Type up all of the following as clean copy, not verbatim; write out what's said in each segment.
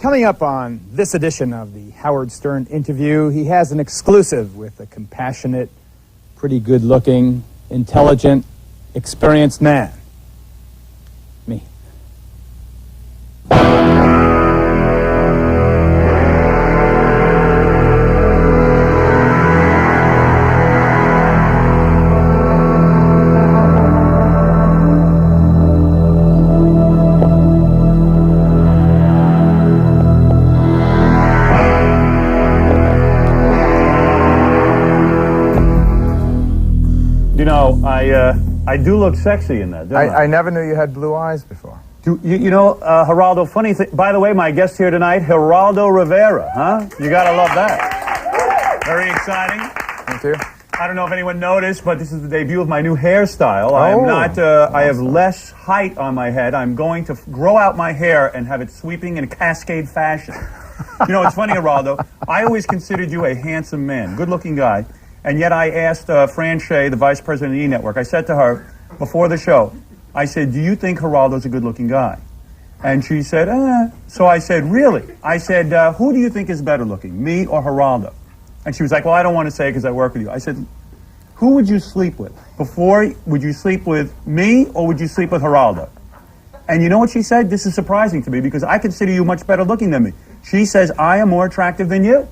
Coming up on this edition of the Howard Stern interview, he has an exclusive with a compassionate, pretty good-looking, intelligent, experienced man. Me. I do look sexy in that, don't I? I never knew you had blue eyes before. You know, Geraldo, funny thing, by the way, my guest here tonight, Geraldo Rivera, huh? You gotta love that. Very exciting. Thank you. I don't know if anyone noticed, but this is the debut of my new hairstyle. I am not, I have less height on my head. I'm going to grow out my hair and have it sweeping in a cascade fashion. You know, it's funny, Geraldo, I always considered you a handsome man, good-looking guy. And yet I asked Fran Shea, the vice president of the E-Network, I said to her before the show, I said, do you think Geraldo's a good-looking guy? And she said, So I said, really? I said, who do you think is better looking, me or Geraldo? And she was like, well, I don't want to say because I work with you. I said, who would you sleep with? Before, would you sleep with me or would you sleep with Geraldo? And you know what she said? This is surprising to me because I consider you much better looking than me. She says, I am more attractive than you.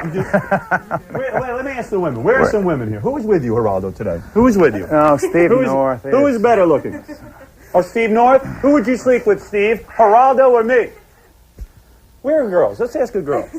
Wait, let me ask the women. Where are some women here? Who is with you, Geraldo, today? Who is with you? Oh, Steve North. Who is better looking? Oh, Steve North? Who would you sleep with, Steve? Geraldo or me? Where are girls? Let's ask a girl.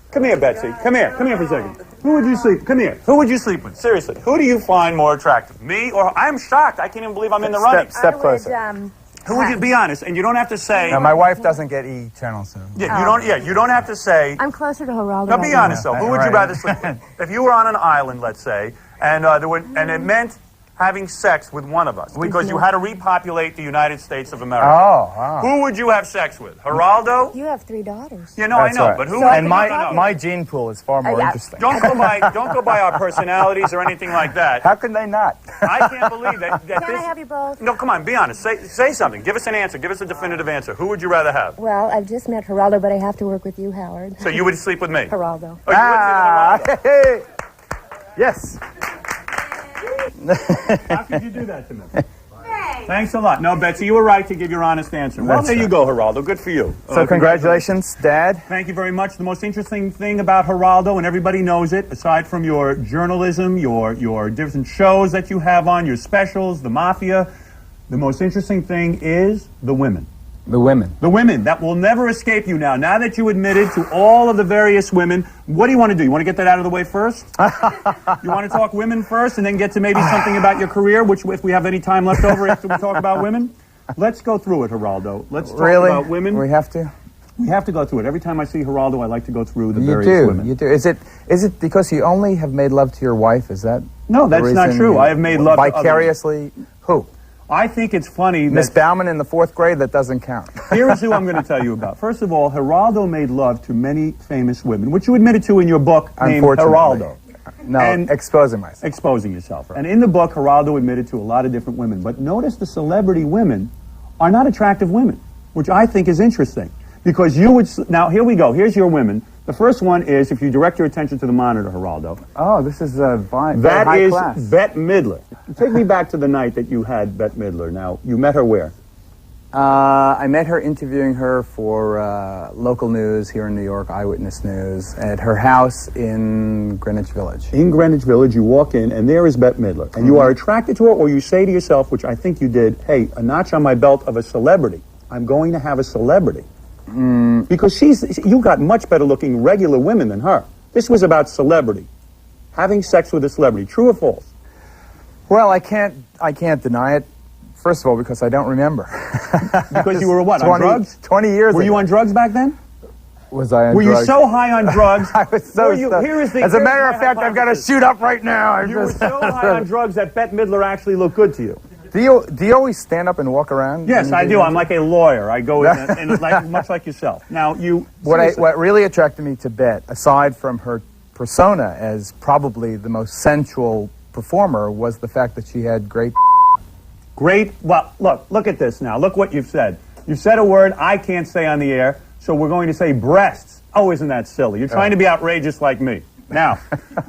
Come here, Betsy. Come here. Come here for a second. Who would you sleep? Come here. Who would you sleep with? Seriously. Who do you find more attractive? Me or... I'm shocked. I can't even believe I'm in the running. Step closer. Who would you be honest? And you don't have to say... No, my wife doesn't get E channel, so... Yeah, you don't have to say... I'm closer to Geraldo. Now, be honest, though. Who would you rather sleep with? If you were on an island, let's say, and it meant having sex with one of us, because you had to repopulate the United States of America. Oh, wow. Who would you have sex with? Geraldo? You have 3 daughters. You know, I know, right. but who... So And my gene pool is far more interesting. Don't go by our personalities or anything like that. How can they not? I can't believe that Can I have you both? No, come on, be honest. Say something. Give us an answer. Give us a definitive answer. Who would you rather have? Well, I've just met Geraldo, but I have to work with you, Howard. So you would sleep with me? Geraldo. Oh, you would sleep with Geraldo? Hey. Yes. How could you do that to me? Thanks a lot. No, Betsy, you were right to give your honest answer. Well, there you go, Geraldo. Good for you. So congratulations, Dad. Thank you very much. The most interesting thing about Geraldo, and everybody knows it, aside from your journalism, your different shows that you have on, your specials, the mafia, the most interesting thing is the women. The women. The women. That will never escape you now. Now that you admitted to all of the various women, what do you want to do? You want to get that out of the way first? You want to talk women first and then get to maybe something about your career, which if we have any time left over after we talk about women? Let's go through it, Geraldo. Let's talk about women. We have to? We have to go through it. Every time I see Geraldo, I like to go through the various women. You do. Is it because you only have made love to your wife? Is that No, that's not true. I have made love vicariously. To Who? I think it's funny that... Miss Bauman in the 4th grade, that doesn't count. Here's who I'm going to tell you about. First of all, Geraldo made love to many famous women, which you admitted to in your book named Geraldo. No, exposing myself. Exposing yourself. Right. And in the book, Geraldo admitted to a lot of different women. But notice the celebrity women are not attractive women, which I think is interesting. Because you would... Now, here we go. Here's your women. The first one is, if you direct your attention to the monitor, Geraldo. Oh, this is a high class. That is Bette Midler. Take me back to the night that you had Bette Midler. Now, you met her where? I met her interviewing her for local news here in New York, Eyewitness News, at her house in Greenwich Village. In Greenwich Village, you walk in, and there is Bette Midler. And you are attracted to her, or you say to yourself, which I think you did, hey, a notch on my belt of a celebrity. I'm going to have a celebrity. Because you got much better looking regular women than her. This was about celebrity. Having sex with a celebrity. True or false? Well, I can't deny it. First of all, because I don't remember. Because you were what, on drugs? 20 years ago. Were you on drugs back then? Was I on drugs? Were you so high on drugs? I was so... As a matter of fact, I've got to shoot up right now. You were so high on drugs that Bette Midler actually looked good to you. Do you always stand up and walk around? Yes, I do. I'm like a lawyer. I go in much like yourself. Now, What really attracted me to Bette, aside from her persona as probably the most sensual performer, was the fact that she had great Great. Well, look at this now. Look what you've said. You said a word I can't say on the air, so we're going to say breasts. Oh, isn't that silly? You're trying to be outrageous like me. Now,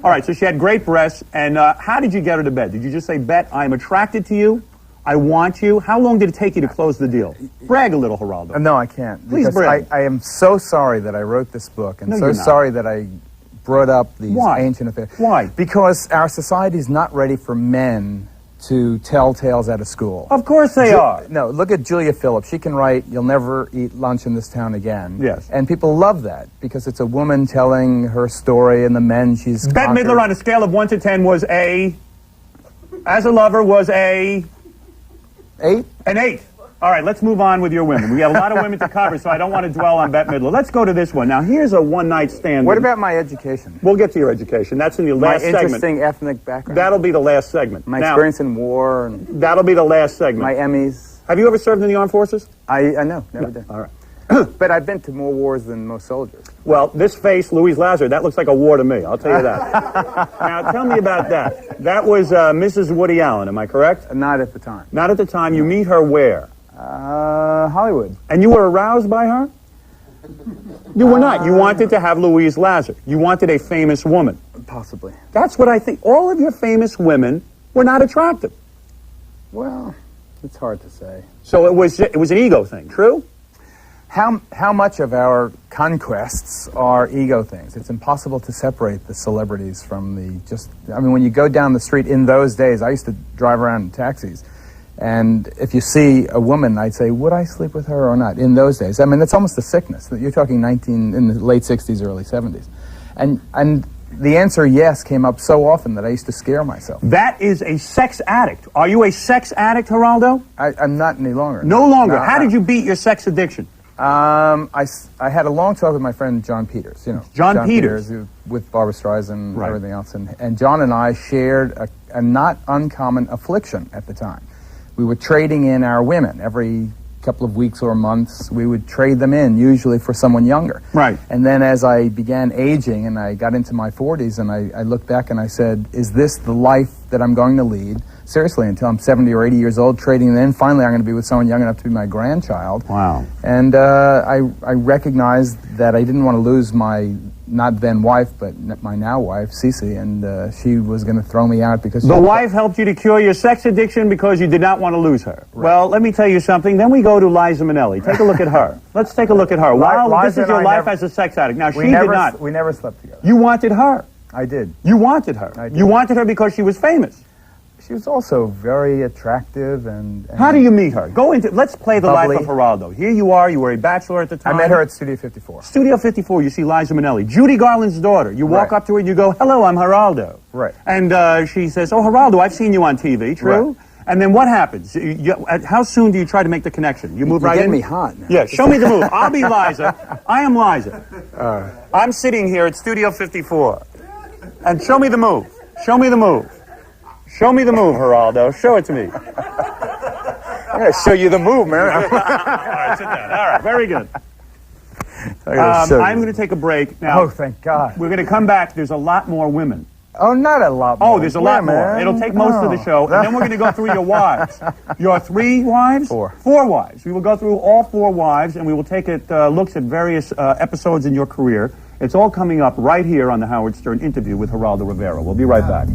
all right, so she had great breasts, and how did you get her to bed? Did you just say, Bet, I'm attracted to you, I want you? How long did it take you to close the deal? Brag a little, Geraldo. No, I can't. Please because brag. I am so sorry that I wrote this book, and No, so you're not. sorry that I brought up these Why? ancient affairs. Why? Because our society is not ready for men to tell tales out of school. Of course they are. No, look at Julia Phillips. She can write, "You'll never eat lunch in this town again." Yes. And people love that because it's a woman telling her story and the men she's Bette conquered. Midler on a scale of 1 to 10 was as a lover, was an 8. 8. All right, let's move on with your women. We have a lot of women to cover, so I don't want to dwell on Bette Midler. Let's go to this one. Now, here's a one-night stand. What about my education? We'll get to your education. That's in the My last segment. interesting ethnic background? That'll be the last segment. My Now, experience in war and that'll be the last segment. my Emmys. Have you ever served in the armed forces? I know, never did. All right. But I've been to more wars than most soldiers. Well, this face, Louise Lazar, that looks like a war to me. I'll tell you that. Now, tell me about that. That was Mrs. Woody Allen, am I correct? Not at the time. Not at the time. You meet her where? Hollywood. And you were aroused by her? You were not. You wanted to have Louise Lazar. You wanted a famous woman. Possibly. That's what I think. All of your famous women were not attractive. Well, it's hard to say. So it was an ego thing, true? How much of our conquests are ego things? It's impossible to separate the celebrities from I mean, when you go down the street in those days, I used to drive around in taxis, and if you see a woman, I'd say, would I sleep with her or not? In those days, I mean, it's almost a sickness. You're talking in the late 60s, early 70s. And the answer yes came up so often that I used to scare myself. That is a sex addict. Are you a sex addict, Geraldo? I'm not any longer. No longer. No, How did you beat your sex addiction? I had a long talk with my friend John Peters, John Peters. who, with Barbra Streisand and Right. everything else. And John and I shared a not uncommon affliction at the time. We were trading in our women. Every couple of weeks or months, we would trade them in, usually for someone younger. Right. And then as I began aging and I got into my 40s, and I looked back and I said, is this the life that I'm going to lead? Seriously, until I'm 70 or 80 years old, trading them in. Finally, I'm going to be with someone young enough to be my grandchild. Wow. And I recognized that I didn't want to lose my not then wife, but my now wife, Cece, and she was going to throw me out because The wife helped you to cure your sex addiction because you did not want to lose her. Right. Well, let me tell you something. Then we go to Liza Minnelli. Take a look at her. Let's take a look at her. Wow, Liza this is and your I life never- as a sex addict. Now, we she never, did not. We never slept together. You wanted her. I did. You wanted her. I did. You wanted her because she was famous. She was also very attractive and How do you meet her? Let's play the Bubbly. life of Geraldo. Here you are. You were a bachelor at the time. I met her at Studio 54. Studio 54, you see Liza Minnelli. Judy Garland's daughter. You walk Right. up to her and you go, hello, I'm Geraldo. Right. And she says, oh, Geraldo, I've seen you on TV, true? Right. And then what happens? How soon do you try to make the connection? You move You're right getting in? me hot now. Yeah, show me the move. I'll be Liza. I am Liza. I'm sitting here at Studio 54. And show me the move. Show me the move. Show me the move, Geraldo. Show it to me. I'm going to show you the move, man. All right, sit down. All right, very good. I'm I'm going to take a break. Now, Oh, thank God. we're going to come back. There's a lot more women. Oh, not a lot more. Oh, there's a lot more. man. It'll take most of the show, and then we're going to go through your wives. Your 3 wives? 4. 4 wives. We will go through all 4 wives, and we will take looks at various episodes in your career. It's all coming up right here on the Howard Stern interview with Geraldo Rivera. We'll be right back.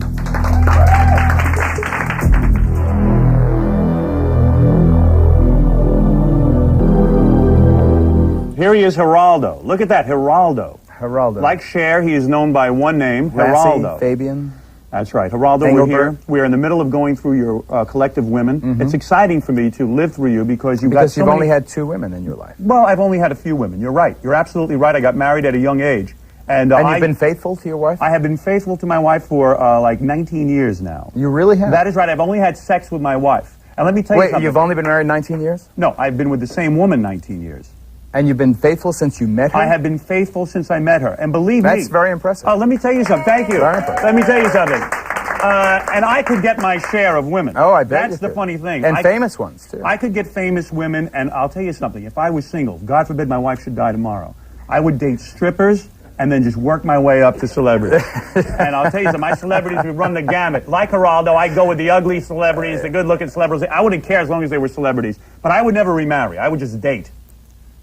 Here he is, Geraldo. Look at that, Geraldo. Geraldo. Like Cher, he is known by one name, Lassie, Geraldo. Fabian. That's right. Geraldo, we're Engelbert. here. We're in the middle of going through your collective women. It's exciting for me to live through you because you've got Because so you've many... only had 2 women in your life. Well, I've only had a few women. You're right. You're absolutely right. I got married at a young age. And And you've been faithful to your wife? I have been faithful to my wife for like 19 years now. You really have? That is right. I've only had sex with my wife. And let me tell you Wait, something. you've only been married 19 years? No, I've been with the same woman 19 years. And you've been faithful since you met her? I have been faithful since I met her. And believe me... That's very impressive. Oh, let me tell you something. Thank you. Very impressive. Let me tell you something. And I could get my share of women. Oh, I bet That's you the could. funny thing. And famous ones, too. I could get famous women, and I'll tell you something. If I was single, God forbid my wife should die tomorrow, I would date strippers, and then just work my way up to celebrity. And I'll tell you something, my celebrities would run the gamut. Like Geraldo, I'd go with the ugly celebrities, the good-looking celebrities. I wouldn't care as long as they were celebrities. But I would never remarry. I would just date.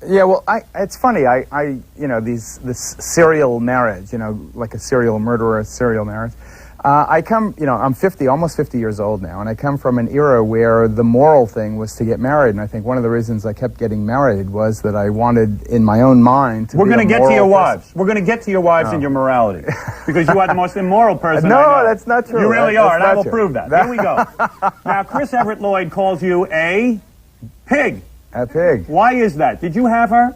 Yeah, well, it's funny. This serial marriage, like a serial murderer, serial marriage. I'm 50, almost 50 years old now, and I come from an era where the moral thing was to get married, and I think one of the reasons I kept getting married was that I wanted, in my own mind, to We're going to get to your wives. person. We're going to get to your wives and your morality, because you are the most immoral person I know. No, that's not true. You really are, and I will true. prove that. Here we go. Now, Chris Everett Lloyd calls you a pig. A pig. Why is that? Did you have her?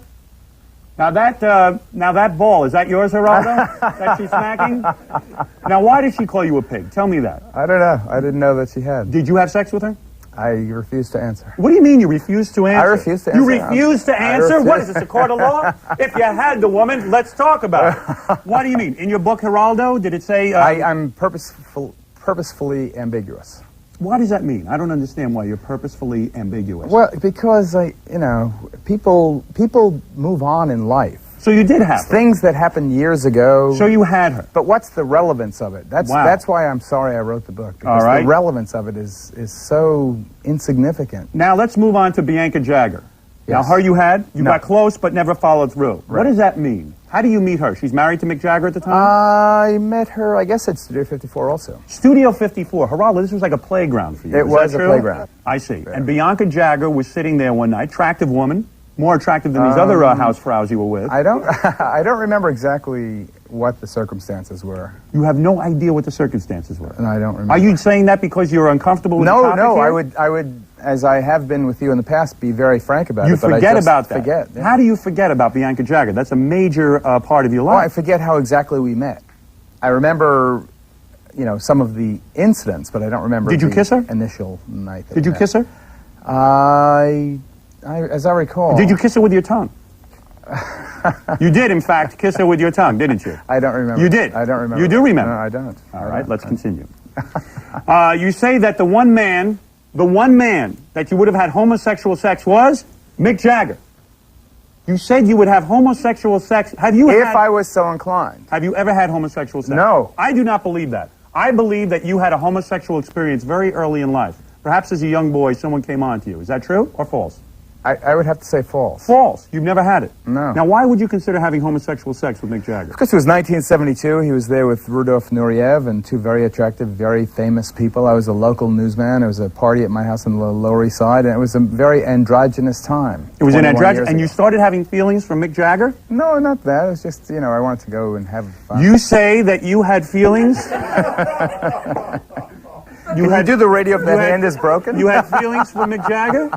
Now that ball, is that yours, Geraldo? That she's smacking? Now, why did she call you a pig? Tell me that. I don't know. I didn't know that she had. Did you have sex with her? I refuse to answer. What do you mean you refuse to answer? I refuse to answer. You refuse to answer? What is this, a court of law? If you had the woman, let's talk about it. What do you mean? In your book, Geraldo, did it say... I'm purposefully ambiguous. What does that mean? I don't understand why you're purposefully ambiguous. Well, because people move on in life. So you did have her. Things that happened years ago. So you had her. But what's the relevance of it? That's why I'm sorry I wrote the book. Because all right. The relevance of it is so insignificant. Now let's move on to Bianca Jagger. Yes. Now her you had. You No. got close but never followed through. Right. What does that mean? How do you meet her? She's married to Mick Jagger at the time? I met her, I guess, at Studio 54 also. Studio 54. Geraldo, this was like a playground for you. It Is was that a true? playground. I see. Yeah. And Bianca Jagger was sitting there one night, attractive woman, more attractive than these other housefrows you were with. I don't remember exactly what the circumstances were. You have no idea what the circumstances were. And I don't remember. Are you saying that because you're uncomfortable with the topic No, here? I would, as I have been with you in the past, be very frank about You it. But forget I just about that. Forget. Yeah. How do you forget about Bianca Jagger? That's a major part of your Well, I life. forget how exactly we met. I remember, some of the incidents, but I don't remember. Did you the kiss her? Initial night. That Did we you met. kiss her? As I recall. Did you kiss her with your tongue? You did, in fact, kiss her with your tongue, didn't you? I don't remember. You did? I don't remember. You do remember? No, I don't. All right, let's continue. You say that the one man that you would have had homosexual sex was Mick Jagger. You said you would have homosexual sex. If I was so inclined. Have you ever had homosexual sex? No. I do not believe that. I believe that you had a homosexual experience very early in life. Perhaps as a young boy, someone came on to you. Is that true or false? I would have to say false. False. You've never had it. No. Now, why would you consider having homosexual sex with Mick Jagger? Because it was 1972. He was there with Rudolf Nureyev and two very attractive, very famous people. I was a local newsman. There was a party at my house on the Lower East Side, and it was a very androgynous time. It was an 21 androgynous, years and you ago. started having feelings for Mick Jagger? No, not that. It was just, I wanted to go and have fun. You say that you had feelings? You do the radio if the hand is broken? You had feelings for Mick Jagger?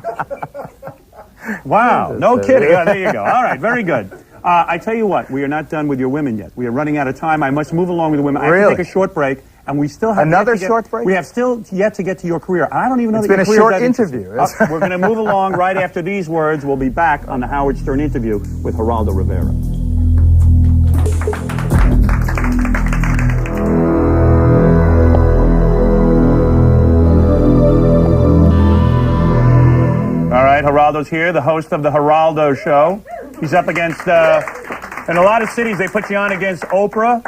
Wow, no kidding. Oh, there you go. All right, very good. I tell you what, we are not done with your women yet. We are running out of time. I must move along with the women. I have Really? to take a short break, and we still have Another yet to get, short break? We have still yet to get to your career. I don't even know It's that been your a short career is that interview. interesting. We're going to move along right after these words. We'll be back on the Howard Stern interview with Geraldo Rivera. All right, Geraldo's here, the host of the Geraldo Show. He's up against, in a lot of cities, they put you on against Oprah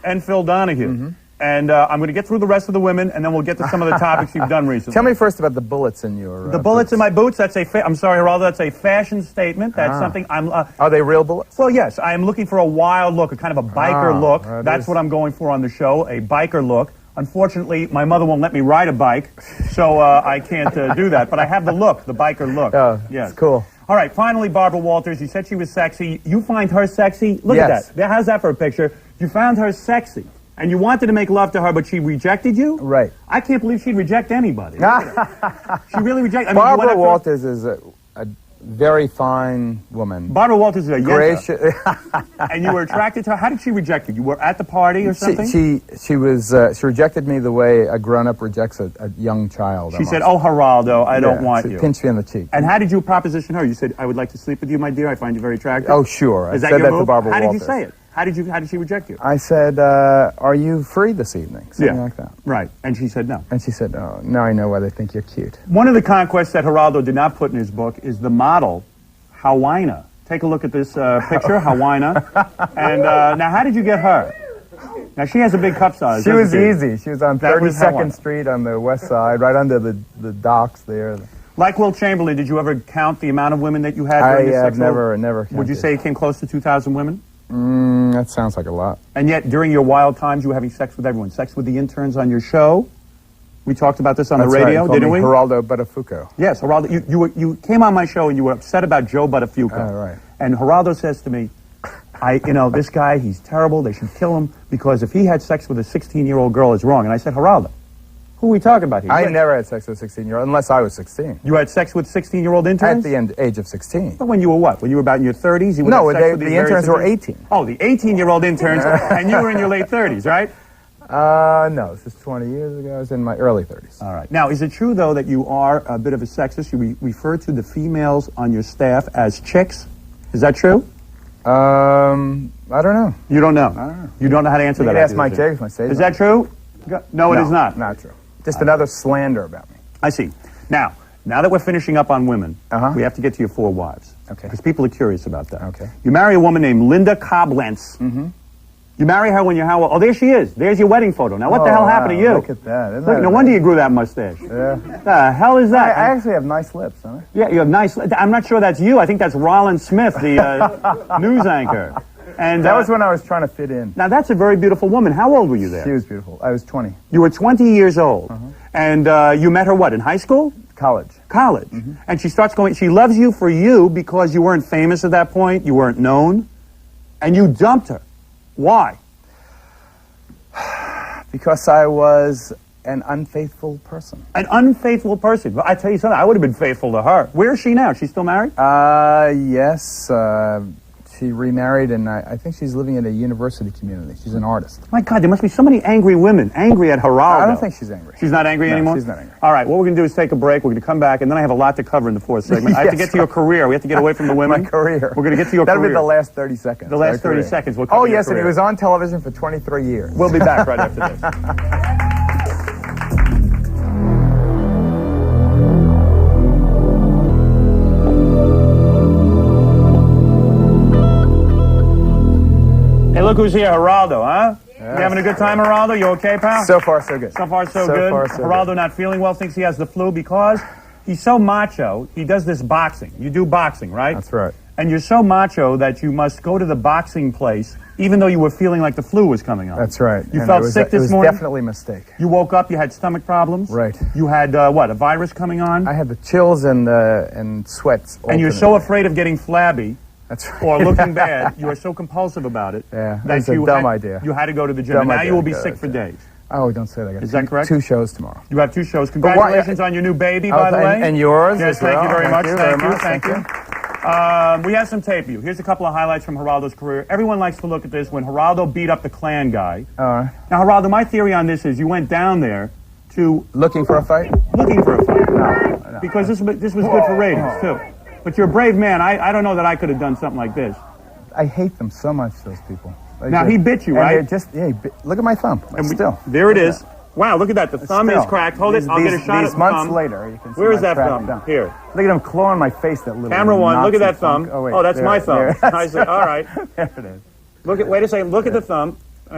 and Phil Donahue. Mm-hmm. And I'm going to get through the rest of the women, and then we'll get to some of the topics you've done recently. Tell me first about the bullets in your The bullets boots. in my boots, that's I'm sorry, Geraldo, that's a fashion statement. That's something I'm... Are they real bullets? Well, yes, I am looking for a wild look, a kind of a biker look. That's what I'm going for on the show, a biker look. Unfortunately, my mother won't let me ride a bike, so I can't do that. But I have the look, the biker look. Oh, yes. It's cool. All right, finally, Barbara Walters. You said she was sexy. You find her sexy? Look Yes. at that. How's that for a picture? You found her sexy, and you wanted to make love to her, but she rejected you? Right. I can't believe she'd reject anybody. She really rejected... Barbara Walters is a very fine woman. Barbara Walters is a Gracious. and you were attracted to her. How did she reject you? You were at the party or something? She rejected me the way a grown-up rejects a young child. She said, "Oh, Geraldo, I don't want you." Pinched me on the cheek. And how did you proposition her? You said, "I would like to sleep with you, my dear. I find you very attractive." Oh, sure. Is I that said your that move? to Barbara How did Walters. you say it? How did she reject you? I said, "Are you free this evening?" Something like that. Right. And she said no. And she said, "Oh, now I know why they think you're cute." One of the conquests that Geraldo did not put in his book is the model, Hawina. Take a look at this picture, Hawaiina. And now, how did you get her? Now, she has a big cup size. She was doesn't easy. She was on That was 32nd Street on the west side, right under the docks there. Like Will Chamberlain, did you ever count the amount of women that you had I during this have sexual... never counted. Would you say it came close to 2,000 women? That sounds like a lot. And yet, during your wild times, you were having sex with everyone. Sex with the interns on your show. We talked about this on the radio, right. didn't we? Geraldo Buttafuoco. Yes, Geraldo. You came on my show and you were upset about Joe Buttafuoco. Oh, right. And Geraldo says to me, this guy, he's terrible. They should kill him because if he had sex with a 16-year-old girl, it's wrong. And I said, Geraldo, who are we talking about here? I never had sex with a 16-year-old, unless I was 16. You had sex with 16-year-old interns? At the age of 16. But when you were what? When you were about in your 30s? You would No, have sex with these the interns were 18. Oh, the 18-year-old interns, and you were in your late 30s, right? No, this is 20 years ago. I was in my early 30s. All right. Now, is it true, though, that you are a bit of a sexist? You refer to the females on your staff as chicks? Is that true? I don't know. You don't know? I don't know. You don't know how to answer You that? can ask Mike Jacobs, my stage. Is that true? No, it is not. Not true. Just another slander about me. I see. Now that we're finishing up on women, we have to get to your 4 wives. Okay. Because people are curious about that. Okay. You marry a woman named Linda Koblenz. Mm-hmm. You marry her when you're how old? Oh, there she is. There's your wedding photo. Now, what the hell happened to you? Look at that. Look, no wonder you grew that mustache. Yeah. The hell is that? I actually have nice lips, don't I? Yeah, you have nice... I'm not sure that's you. I think that's Rollin Smith, the news anchor. And that was when I was trying to fit in. Now, that's a very beautiful woman. How old were you there? She was beautiful. I was 20. You were 20 years old. And you met her, what, in high school? College. College. And she starts going... She loves you for you because you weren't famous at that point. You weren't known. And you dumped her. Why? Because I was an unfaithful person. An unfaithful person. Well, I tell you something, I would have been faithful to her. Where is she now? She's still married? Yes. She remarried, and I think she's living in a university community. She's an artist. My God, there must be so many angry women, angry at Geraldo. I don't think she's angry. She's not angry anymore? She's not angry. All right, what we're going to do is take a break. We're going to come back, and then I have a lot to cover in the 4th segment. I have to get to your career. We have to get away from the women. My career. We're going to get to your That'll career. That'll be the last 30 seconds. The last 30 seconds. We'll cover your yes, career. and he was on television for 23 years. We'll be back right after this. Hey, look who's here, Geraldo, huh? Yes. You having a good time, Geraldo? You okay, pal? So far, so good. So far, so good. Geraldo not feeling well, thinks he has the flu because he's so macho. He does this boxing. You do boxing, right? That's right. And you're so macho that you must go to the boxing place even though you were feeling like the flu was coming on. That's right. You felt sick this morning? It was definitely a mistake. You woke up, you had stomach problems? Right. You had, what, a virus coming on? I had the chills and sweats. And you're so afraid of getting flabby. That's right. Or looking bad, you are so compulsive about it. Yeah, that's a dumb idea. You had to go to the gym. And now you will be sick for days. Oh, don't say that. Is that correct? 2 shows tomorrow. You have 2 shows. Congratulations on your new baby, by the way. And yours. Yes, as well. thank you very much. Thank you. We have some tape of you. Here's a couple of highlights from Geraldo's career. Everyone likes to look at this when Geraldo beat up the Klan guy. Now, Geraldo, my theory on this is you went down there to... Looking for a fight? Looking for a fight. No. Because this was good for ratings, too. But you're a brave man. I don't know that I could have done something like this. I hate them so much, those people. Now, he bit you, right? Look at my thumb. Still. There it is. Wow, look at that. The thumb is cracked. Hold it. I'll get a shot at the thumb. These months later, you can see where is that thumb? Here. Look at him clawing my face, that little Camera one, look at that thumb. Oh, wait, that's my thumb. I see. All right. There it is. Wait a second. Look at the thumb. All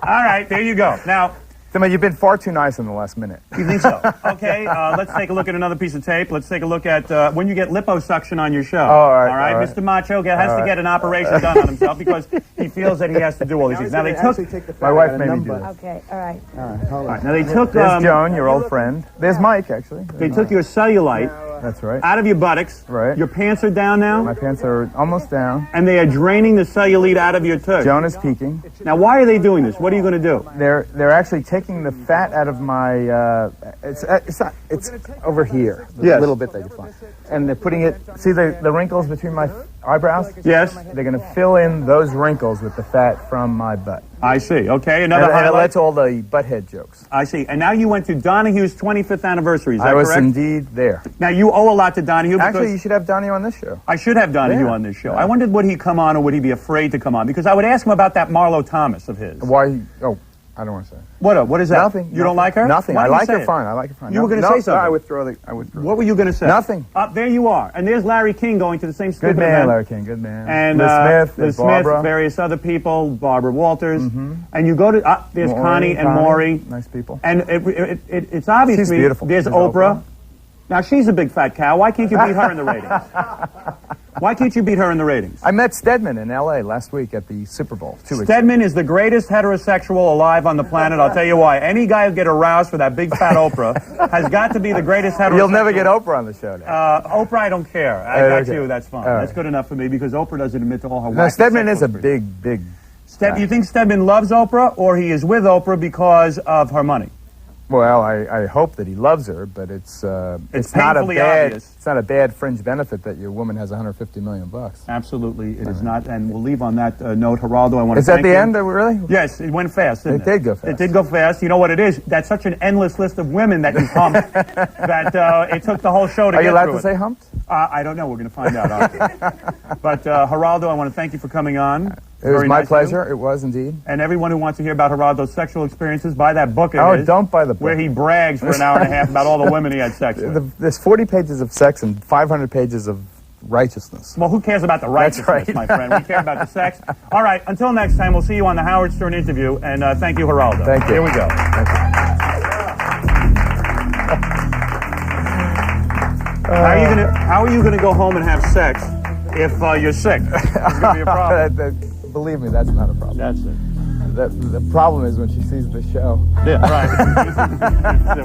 right, there you go. Now, you've been far too nice in the last minute. You think so? Okay, let's take a look at another piece of tape. Let's take a look at when you get liposuction on your show. All right. Mr. Macho has to get an operation done on himself because he feels that he has to do all these things. Now, they took... My wife made me do it. Okay, all right. Hold on. Now, they took... There's Joan, your old friend. There's Mike, actually. They took your cellulite... That's right. Out of your buttocks. Right. Your pants are down now. My pants are almost down. And they are draining the cellulite out of your tush. Joan is peeking. Now, why are they doing this? What are you going to do? They're actually taking the fat out of my. It's over here. The little bit that you find. And they're putting it. See the wrinkles between my eyebrows? Yes. They're going to fill in those wrinkles with the fat from my butt. I see. Okay, another highlight. And that's all the butthead jokes. I see. And now you went to Donahue's 25th anniversary. Is that correct? I was indeed there. Now you owe a lot to Donahue. Actually, you should have Donahue on this show. I should have Donahue on this show. I wondered would he come on or would he be afraid to come on? Because I would ask him about that Marlo Thomas of his. Why? Oh. I don't want to say. What is that? Nothing. You don't like her? Nothing. Why I don't you like say her it? fine. I like her fine. You were going to say something. I withdraw. I withdraw. What were you going to say? Nothing. There you are. And there's Larry King going to the same stupid Good man, event. Larry King. Good man. And Liz Smith, Smith, various other people, Barbara Walters. And you go to, there's Connie and Maury. Nice people. And it's obviously, She's beautiful. There's She's Oprah. Now, she's a big fat cow. Why can't you beat her in the ratings? Why can't you beat her in the ratings? I met Stedman in L.A. last week at the Super Bowl. 2 weeks ago. Stedman is the greatest heterosexual alive on the planet. I'll tell you why. Any guy who get aroused for that big fat Oprah has got to be the greatest heterosexual. You'll never get Oprah on the show now. Oprah, I don't care. I got you. That's fine. Right. That's good enough for me because Oprah doesn't admit to all her. No, Stedman is a big. You think Stedman loves Oprah, or he is with Oprah because of her money? Well, I hope that he loves her, but it's not a painfully bad obvious. It's not a bad fringe benefit that your woman has $150 million. Absolutely, it is not. And we'll leave on that note. Geraldo, I want to Is that thank the you. end? Really? Yes, it went fast. Didn't It did go fast. It did go fast. You know what it is? That's such an endless list of women that you humped that it took the whole show to Are get you allowed through to it. say humped? I don't know. We're going to find out. But Geraldo, I want to thank you for coming on. It was Very my nice pleasure. It was indeed. And everyone who wants to hear about Geraldo's sexual experiences, buy that book of his. Don't buy the book. Where he brags for an hour and a half about all the women he had sex with. There's 40 pages of sex and 500 pages of righteousness. Well, who cares about the righteousness, That's right. my friend? We care about the sex. All right, until next time, we'll see you on the Howard Stern interview. And thank you, Geraldo. Thank you. Here we go. How are you gonna go home and have sex if you're sick? It's gonna be a problem. Believe me, that's not a problem. That's it. The problem is when she sees the show. Yeah, right.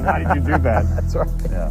Why did you do that? That's right. Yeah.